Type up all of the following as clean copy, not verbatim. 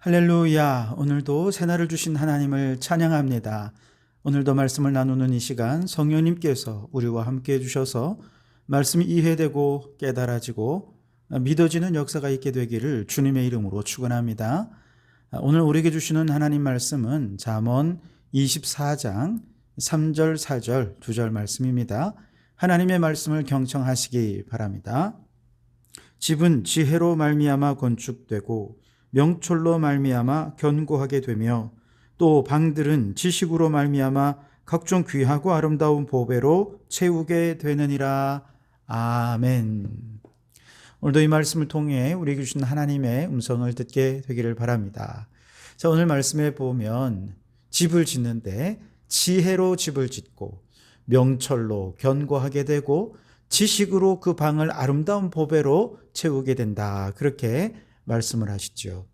할렐루야. 오늘도 새날을 주신 하나님을 찬양합니다. 오늘도 말씀을 나누는 이 시간 성령님께서 우리와 함께 해주셔서 말씀이 이해되고 깨달아지고 믿어지는 역사가 있게 되기를 주님의 이름으로 축원합니다. 오늘 우리에게 주시는 하나님 말씀은 잠언 24장 3절 4절 2절 말씀입니다. 하나님의 말씀을 경청하시기 바랍니다. 집은 지혜로 말미암아 건축되고 명철로 말미암아 견고하게 되며 또 방들은 지식으로 말미암아 각종 귀하고 아름다운 보배로 채우게 되느니라. 아멘. 오늘도 이 말씀을 통해 우리에게 주신 하나님의 음성을 듣게 되기를 바랍니다. 자, 오늘 말씀에 보면 집을 짓는데 지혜로 집을 짓고 명철로 견고하게 되고 지식으로 그 방을 아름다운 보배로 채우게 된다. 그렇게 말씀을 하시죠.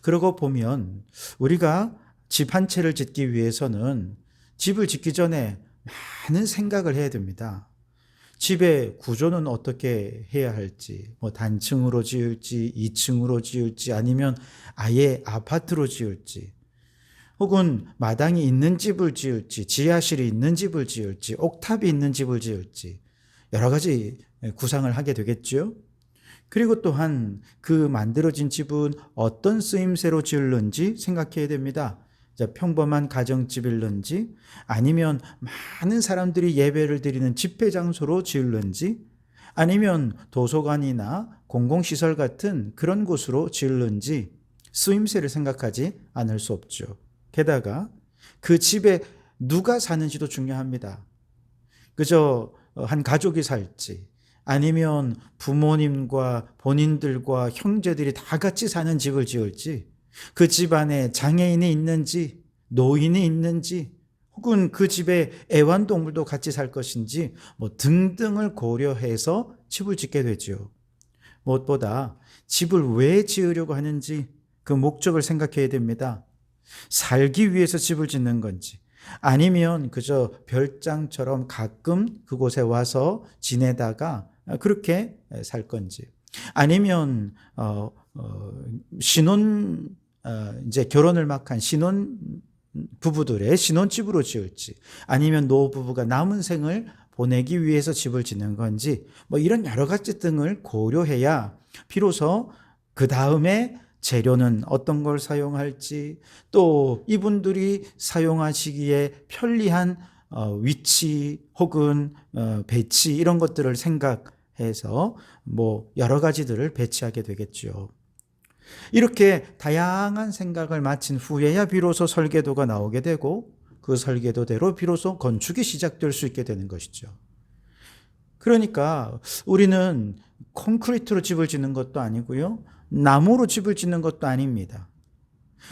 그러고 보면 우리가 집 한 채를 짓기 위해서는 집을 짓기 전에 많은 생각을 해야 됩니다. 집의 구조는 어떻게 해야 할지, 단층으로 지을지, 2층으로 지을지, 아니면 아예 아파트로 지을지, 혹은 마당이 있는 집을 지을지, 지하실이 있는 집을 지을지, 옥탑이 있는 집을 지을지, 여러 가지 구상을 하게 되겠죠. 그리고 또한 그 만들어진 집은 어떤 쓰임새로 지을는지 생각해야 됩니다. 평범한 가정집일는지 아니면 많은 사람들이 예배를 드리는 집회 장소로 지을는지 아니면 도서관이나 공공시설 같은 그런 곳으로 지을는지 쓰임새를 생각하지 않을 수 없죠. 게다가 그 집에 누가 사는지도 중요합니다. 그저 한 가족이 살지 아니면 부모님과 본인들과 형제들이 다 같이 사는 집을 지을지, 그 집 안에 장애인이 있는지, 노인이 있는지, 혹은 그 집에 애완동물도 같이 살 것인지, 등등을 고려해서 집을 짓게 되죠. 무엇보다 집을 왜 지으려고 하는지 그 목적을 생각해야 됩니다. 살기 위해서 집을 짓는 건지, 아니면 그저 별장처럼 가끔 그곳에 와서 지내다가 그렇게 살 건지, 아니면 이제 결혼을 막 한 신혼 부부들의 신혼집으로 지을지, 아니면 노부부가 남은 생을 보내기 위해서 집을 짓는 건지, 이런 여러 가지 등을 고려해야 비로소 그 다음에 재료는 어떤 걸 사용할지, 또 이분들이 사용하시기에 편리한 위치 혹은 배치, 이런 것들을 생각해서 여러 가지들을 배치하게 되겠죠. 이렇게 다양한 생각을 마친 후에야 비로소 설계도가 나오게 되고 그 설계도대로 비로소 건축이 시작될 수 있게 되는 것이죠. 그러니까 우리는 콘크리트로 집을 짓는 것도 아니고요, 나무로 집을 짓는 것도 아닙니다.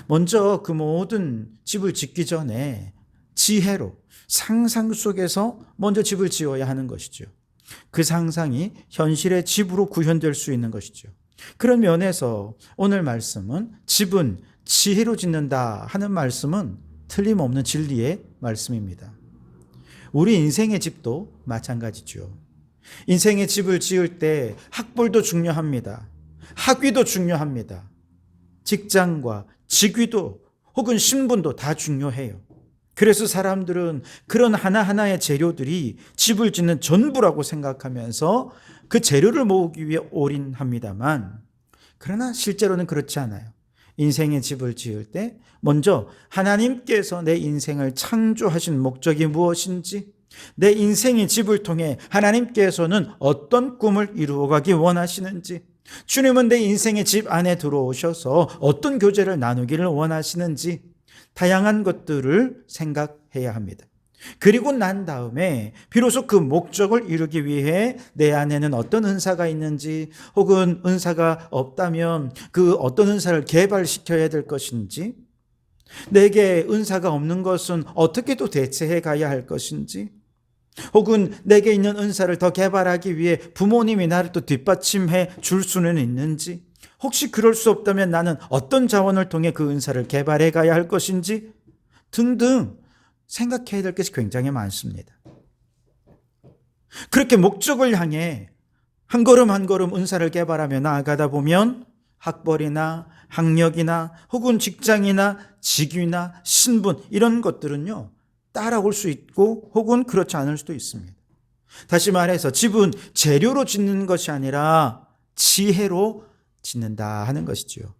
먼저 그 모든 집을 짓기 전에 지혜로 상상 속에서 먼저 집을 지어야 하는 것이죠. 그 상상이 현실의 집으로 구현될 수 있는 것이죠. 그런 면에서 오늘 말씀은 집은 지혜로 짓는다 하는 말씀은 틀림없는 진리의 말씀입니다. 우리 인생의 집도 마찬가지죠. 인생의 집을 지을 때 학벌도 중요합니다. 학위도 중요합니다. 직장과 직위도 혹은 신분도 다 중요해요. 그래서 사람들은 그런 하나하나의 재료들이 집을 짓는 전부라고 생각하면서 그 재료를 모으기 위해 올인합니다만, 그러나 실제로는 그렇지 않아요. 인생의 집을 지을 때 먼저 하나님께서 내 인생을 창조하신 목적이 무엇인지, 내 인생의 집을 통해 하나님께서는 어떤 꿈을 이루어가기 원하시는지, 주님은 내 인생의 집 안에 들어오셔서 어떤 교제를 나누기를 원하시는지, 다양한 것들을 생각해야 합니다. 그리고 난 다음에 비로소 그 목적을 이루기 위해 내 안에는 어떤 은사가 있는지, 혹은 은사가 없다면 그 어떤 은사를 개발시켜야 될 것인지, 내게 은사가 없는 것은 어떻게 또 대체해 가야 할 것인지, 혹은 내게 있는 은사를 더 개발하기 위해 부모님이 나를 또 뒷받침해 줄 수는 있는지, 혹시 그럴 수 없다면 나는 어떤 자원을 통해 그 은사를 개발해 가야 할 것인지 등등 생각해야 될 것이 굉장히 많습니다. 그렇게 목적을 향해 한 걸음 한 걸음 은사를 개발하며 나아가다 보면 학벌이나 학력이나 혹은 직장이나 직위나 신분 이런 것들은요, 따라올 수 있고 혹은 그렇지 않을 수도 있습니다. 다시 말해서 집은 재료로 짓는 것이 아니라 지혜로 짓는다 하는 것이지요.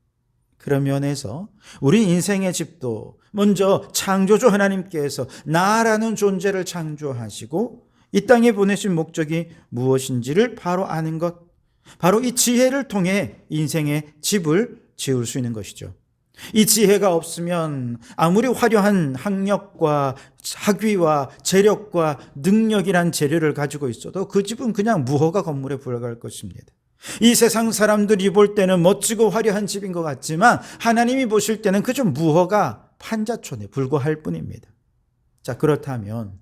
그런 면에서 우리 인생의 집도 먼저 창조주 하나님께서 나라는 존재를 창조하시고 이 땅에 보내신 목적이 무엇인지를 바로 아는 것, 바로 이 지혜를 통해 인생의 집을 지을 수 있는 것이죠. 이 지혜가 없으면 아무리 화려한 학력과 학위와 재력과 능력이란 재료를 가지고 있어도 그 집은 그냥 무허가 건물에 불과할 것입니다. 이 세상 사람들이 볼 때는 멋지고 화려한 집인 것 같지만 하나님이 보실 때는 그저 무허가 판자촌에 불과할 뿐입니다. 자, 그렇다면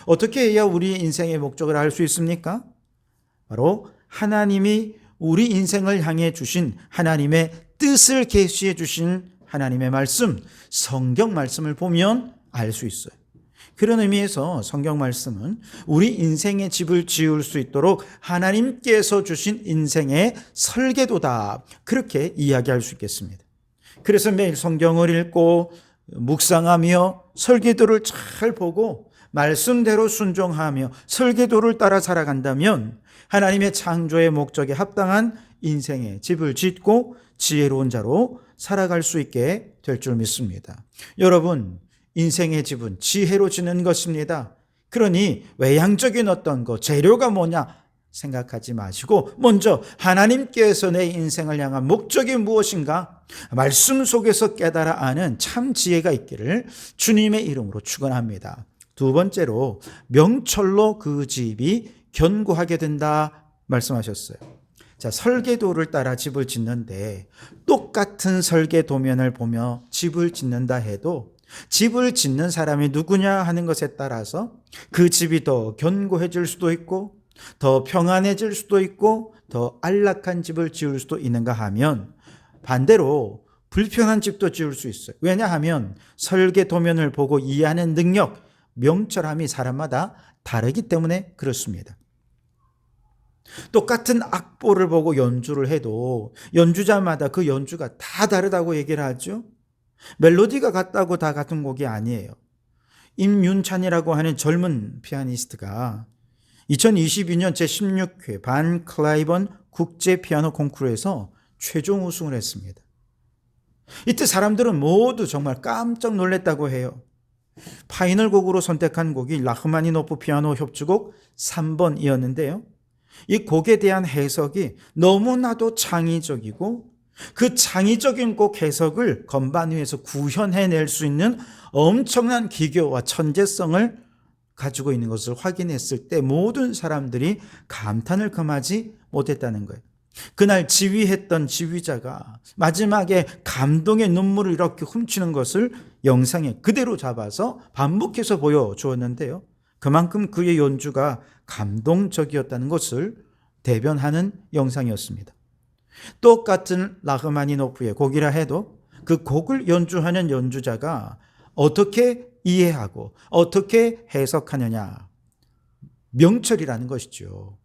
어떻게 해야 우리 인생의 목적을 알 수 있습니까? 바로 하나님이 우리 인생을 향해 주신 하나님의 뜻을 계시해 주신 하나님의 말씀, 성경 말씀을 보면 알 수 있어요. 그런 의미에서 성경 말씀은 우리 인생의 집을 지을 수 있도록 하나님께서 주신 인생의 설계도다, 그렇게 이야기할 수 있겠습니다. 그래서 매일 성경을 읽고 묵상하며 설계도를 잘 보고 말씀대로 순종하며 설계도를 따라 살아간다면 하나님의 창조의 목적에 합당한 인생의 집을 짓고 지혜로운 자로 살아갈 수 있게 될 줄 믿습니다. 여러분, 인생의 집은 지혜로 짓는 것입니다. 그러니 외향적인 어떤 것, 재료가 뭐냐 생각하지 마시고 먼저 하나님께서 내 인생을 향한 목적이 무엇인가 말씀 속에서 깨달아 아는 참 지혜가 있기를 주님의 이름으로 축원합니다. 두 번째로 명철로 그 집이 견고하게 된다 말씀하셨어요. 자, 설계도를 따라 집을 짓는데 똑같은 설계도면을 보며 집을 짓는다 해도 집을 짓는 사람이 누구냐 하는 것에 따라서 그 집이 더 견고해질 수도 있고 더 평안해질 수도 있고 더 안락한 집을 지을 수도 있는가 하면 반대로 불편한 집도 지을 수 있어요. 왜냐하면 설계도면을 보고 이해하는 능력, 명철함이 사람마다 다르기 때문에 그렇습니다. 똑같은 악보를 보고 연주를 해도 연주자마다 그 연주가 다 다르다고 얘기를 하죠. 멜로디가 같다고 다 같은 곡이 아니에요. 임윤찬이라고 하는 젊은 피아니스트가 2022년 제16회 반 클라이번 국제 피아노 콩쿠르에서 최종 우승을 했습니다. 이때 사람들은 모두 정말 깜짝 놀랐다고 해요. 파이널 곡으로 선택한 곡이 라흐마니노프 피아노 협주곡 3번이었는데요. 이 곡에 대한 해석이 너무나도 창의적이고 그 창의적인 곡 해석을 건반 위에서 구현해낼 수 있는 엄청난 기교와 천재성을 가지고 있는 것을 확인했을 때 모든 사람들이 감탄을 금하지 못했다는 거예요. 그날 지휘했던 지휘자가 마지막에 감동의 눈물을 이렇게 훔치는 것을 영상에 그대로 잡아서 반복해서 보여주었는데요. 그만큼 그의 연주가 감동적이었다는 것을 대변하는 영상이었습니다. 똑같은 라흐마니노프의 곡이라 해도 그 곡을 연주하는 연주자가 어떻게 이해하고 어떻게 해석하느냐, 명철이라는 것이죠.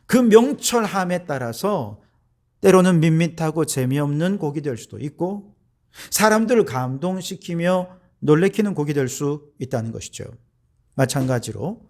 그 명철함에 따라서 때로는 밋밋하고 재미없는 곡이 될 수도 있고 사람들을 감동시키며 놀래키는 곡이 될 수 있다는 것이죠. 마찬가지로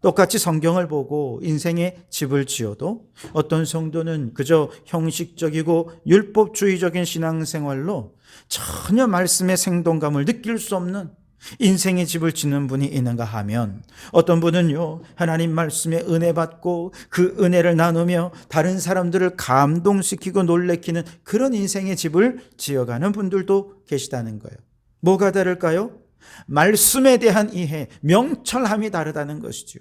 똑같이 성경을 보고 인생의 집을 지어도 어떤 성도는 그저 형식적이고 율법주의적인 신앙생활로 전혀 말씀의 생동감을 느낄 수 없는 인생의 집을 짓는 분이 있는가 하면 어떤 분은요, 하나님 말씀에 은혜 받고 그 은혜를 나누며 다른 사람들을 감동시키고 놀래키는 그런 인생의 집을 지어가는 분들도 계시다는 거예요. 뭐가 다를까요? 말씀에 대한 이해, 명철함이 다르다는 것이죠.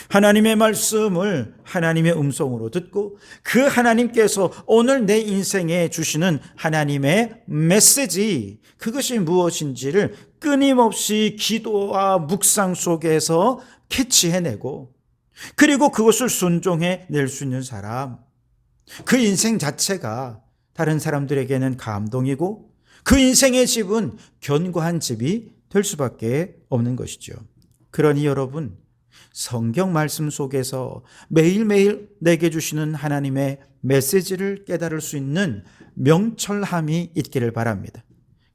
하나님의 말씀을 하나님의 음성으로 듣고 그 하나님께서 오늘 내 인생에 주시는 하나님의 메시지, 그것이 무엇인지를 끊임없이 기도와 묵상 속에서 캐치해내고 그리고 그것을 순종해 낼 수 있는 사람, 그 인생 자체가 다른 사람들에게는 감동이고 그 인생의 집은 견고한 집이 될 수밖에 없는 것이죠. 그러니 여러분, 성경 말씀 속에서 매일매일 내게 주시는 하나님의 메시지를 깨달을 수 있는 명철함이 있기를 바랍니다.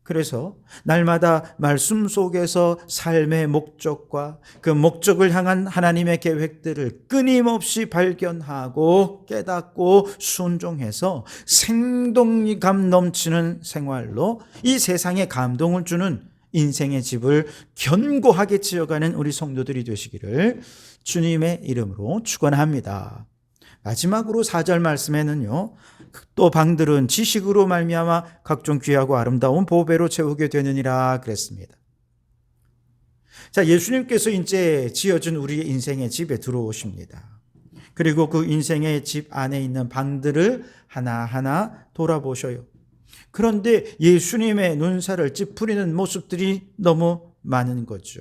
그래서 날마다 말씀 속에서 삶의 목적과 그 목적을 향한 하나님의 계획들을 끊임없이 발견하고 깨닫고 순종해서 생동감 넘치는 생활로 이 세상에 감동을 주는 인생의 집을 견고하게 지어가는 우리 성도들이 되시기를 주님의 이름으로 축원합니다. 마지막으로 4절 말씀에는요, 또 방들은 지식으로 말미암아 각종 귀하고 아름다운 보배로 채우게 되느니라 그랬습니다. 자, 예수님께서 이제 지어준 우리의 인생의 집에 들어오십니다. 그리고 그 인생의 집 안에 있는 방들을 하나하나 돌아보셔요. 그런데 예수님의 눈살을 찌푸리는 모습들이 너무 많은 거죠.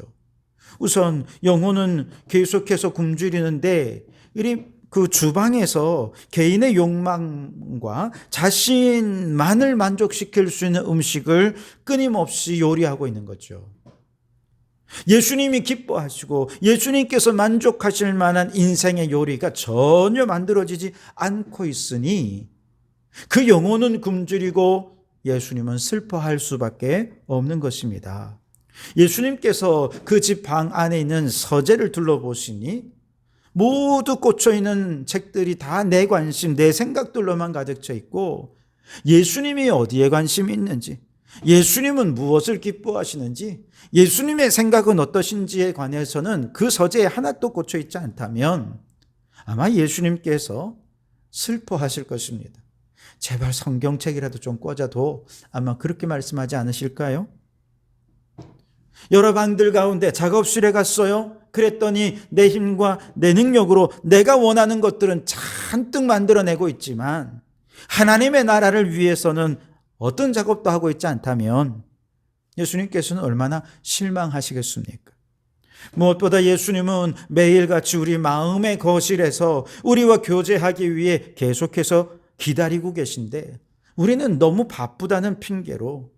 우선 영혼은 계속해서 굶주리는데 그 주방에서 개인의 욕망과 자신만을 만족시킬 수 있는 음식을 끊임없이 요리하고 있는 거죠. 예수님이 기뻐하시고 예수님께서 만족하실 만한 인생의 요리가 전혀 만들어지지 않고 있으니 그 영혼은 굶주리고 예수님은 슬퍼할 수밖에 없는 것입니다. 예수님께서 그 집 방 안에 있는 서재를 둘러보시니 모두 꽂혀있는 책들이 다 내 관심, 내 생각들로만 가득 차 있고 예수님이 어디에 관심이 있는지, 예수님은 무엇을 기뻐하시는지, 예수님의 생각은 어떠신지에 관해서는 그 서재에 하나도 꽂혀있지 않다면 아마 예수님께서 슬퍼하실 것입니다. 제발 성경책이라도 좀 꽂아도 아마 그렇게 말씀하지 않으실까요? 여러 방들 가운데 작업실에 갔어요. 그랬더니 내 힘과 내 능력으로 내가 원하는 것들은 잔뜩 만들어내고 있지만 하나님의 나라를 위해서는 어떤 작업도 하고 있지 않다면 예수님께서는 얼마나 실망하시겠습니까? 무엇보다 예수님은 매일같이 우리 마음의 거실에서 우리와 교제하기 위해 계속해서 기다리고 계신데 우리는 너무 바쁘다는 핑계로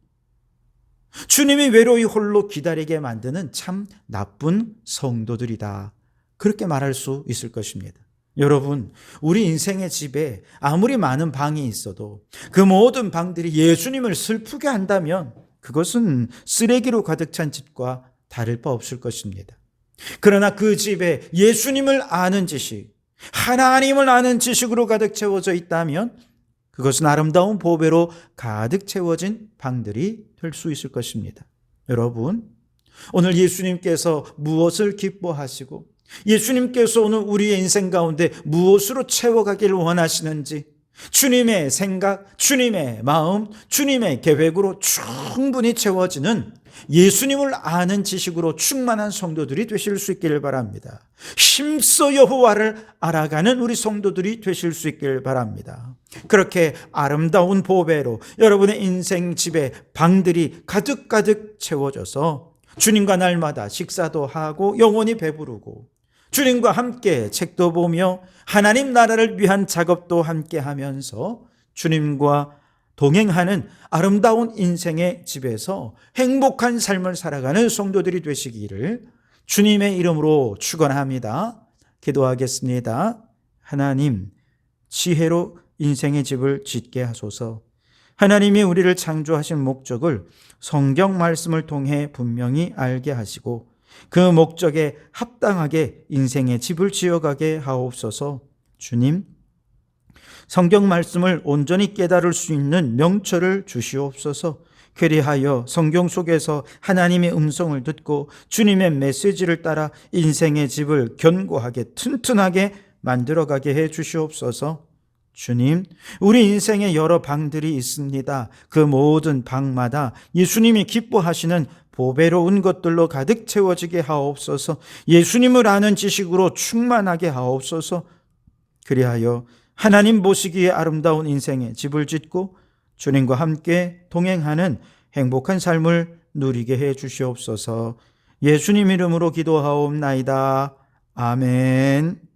주님이 외로이 홀로 기다리게 만드는 참 나쁜 성도들이다. 그렇게 말할 수 있을 것입니다. 여러분, 우리 인생의 집에 아무리 많은 방이 있어도 그 모든 방들이 예수님을 슬프게 한다면 그것은 쓰레기로 가득 찬 집과 다를 바 없을 것입니다. 그러나 그 집에 예수님을 아는 지식, 하나님을 아는 지식으로 가득 채워져 있다면 그것은 아름다운 보배로 가득 채워진 방들이 될 수 있을 것입니다. 여러분, 오늘 예수님께서 무엇을 기뻐하시고 예수님께서 오늘 우리의 인생 가운데 무엇으로 채워가기를 원하시는지 주님의 생각, 주님의 마음, 주님의 계획으로 충분히 채워지는 예수님을 아는 지식으로 충만한 성도들이 되실 수 있기를 바랍니다. 힘써 여호와를 알아가는 우리 성도들이 되실 수 있기를 바랍니다. 그렇게 아름다운 보배로 여러분의 인생 집에 방들이 가득가득 채워져서 주님과 날마다 식사도 하고 영원히 배부르고 주님과 함께 책도 보며 하나님 나라를 위한 작업도 함께 하면서 주님과 동행하는 아름다운 인생의 집에서 행복한 삶을 살아가는 성도들이 되시기를 주님의 이름으로 축원합니다. 기도하겠습니다. 하나님, 지혜로 인생의 집을 짓게 하소서. 하나님이 우리를 창조하신 목적을 성경 말씀을 통해 분명히 알게 하시고 그 목적에 합당하게 인생의 집을 지어가게 하옵소서. 주님, 성경 말씀을 온전히 깨달을 수 있는 명철을 주시옵소서. 그리하여 성경 속에서 하나님의 음성을 듣고 주님의 메시지를 따라 인생의 집을 견고하게 튼튼하게 만들어가게 해 주시옵소서. 주님, 우리 인생에 여러 방들이 있습니다. 그 모든 방마다 예수님이 기뻐하시는 보배로운 것들로 가득 채워지게 하옵소서. 예수님을 아는 지식으로 충만하게 하옵소서. 그리하여 하나님 보시기에 아름다운 인생의 집을 짓고 주님과 함께 동행하는 행복한 삶을 누리게 해 주시옵소서. 예수님 이름으로 기도하옵나이다. 아멘.